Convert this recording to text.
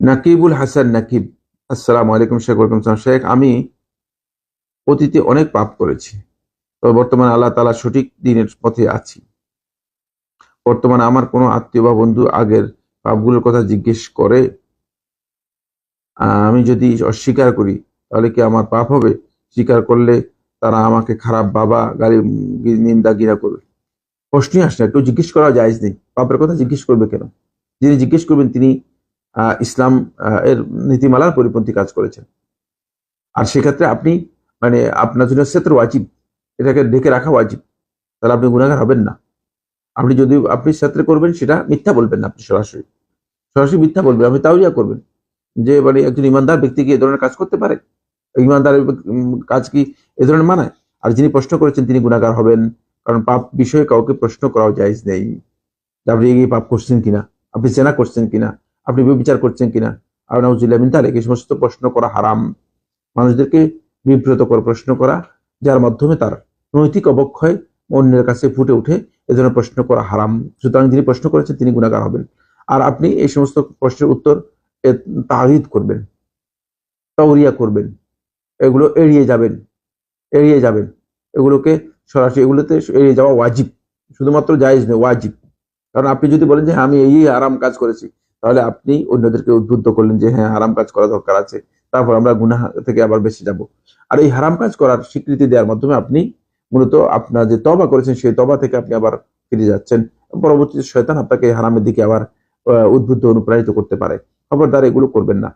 নাকিবুল হাসান নাকিব, আসসালামু আলাইকুম শেখ। ওয়ালাইকুম আসসালাম শেখ। আমি অতীতে অনেক পাপ করেছি, তবে বর্তমানে আল্লাহ তাআলা সঠিক দিনের পথে আছি। বর্তমানে আমার কোনো আত্মীয় বা বন্ধু আগের পাপগুলোর কথা জিজ্ঞেস করে, আমি যদি অস্বীকার করি তাহলে কি আমার পাপ হবে? স্বীকার করলে তারা আমাকে খারাপ বাবা গালি নিন্দা গিরা করবে। প্রশ্নই আসে না, কেউ জিজ্ঞেস করা জায়েজ নেই। পাপের কথা জিজ্ঞেস করবে কেন? যিনি জিজ্ঞেস করবেন তিনি ইসলাম এর নীতিমালার পরিপন্থী কাজ করেছেন। আর সেক্ষেত্রে আপনি মানে আপনার জন্য সেতর ওয়াজিব, এটাকে ঢেকে রাখা ওয়াজিব। তাহলে আপনি গুনাহগার হবেন না। আপনি যদি আপনি সেতরে করবেন সেটা মিথ্যা বলবেন না, আপনি সরাসরি সরাসরি মিথ্যা বলবেন, আপনি তাওইয়া করবেন যে মানে একজন ইমানদার ব্যক্তি কি এ ধরনের কাজ করতে পারে? ইমানদারের কাজ কি এ ধরনের মানায়? আর যিনি প্রশ্ন করেছেন তিনি গুনাহগার হবেন, কারণ পাপ বিষয়ে কাউকে প্রশ্ন করাও জায়েজ নেই। যে আপনি এই পাপ করছেন কিনা, আপনি জেনা করছেন কিনা, আপনি ব্যভিচার করছেন কিনা, আর নাউজুবিল্লাহ মিন যালিক, এই সমস্ত প্রশ্ন করা হারাম। মানুষদেরকে বিব্রত করে প্রশ্ন করা, যার মাধ্যমে তার নৈতিক অবক্ষয় অন্যের কাছে ফুটে উঠে, এ ধরনের প্রশ্ন করা হারাম। সুতরাং যিনি প্রশ্ন করেছেন তিনি গুনাহগার হবেন। আর আপনি এই সমস্ত প্রশ্নের উত্তর তারিদ করবেন, তাওরিয়া করবেন, এগুলো এড়িয়ে যাবেন। এগুলোকে সরাসরি এগুলোতে এড়িয়ে যাওয়া ওয়াজিব, শুধুমাত্র জায়েজ নয়, ওয়াজিব। কারণ আপনি যদি বলেন যে হ্যাঁ আমি এই আরাম কাজ করেছি, তাহলে আপনি অন্যদেরকে উদ্বুদ্ধ করলেন যে হ্যাঁ হারাম কাজ করা দরকার আছে, তারপর আমরা গুনাহ থেকে আবার বেঁচে যাব। আর এই হারাম কাজ করার স্বীকৃতি দেওয়ার মাধ্যমে আপনি মূলত আপনার যে তওবা করেছেন সেই তওবা থেকে আপনি আবার ফিরে যাচ্ছেন। পরবর্তীতে শয়তান আপনাকে হারামের দিকে আবার উদ্বুদ্ধ অনুপ্রাণিত করতে পারে। খবরদার এগুলো করবেন না।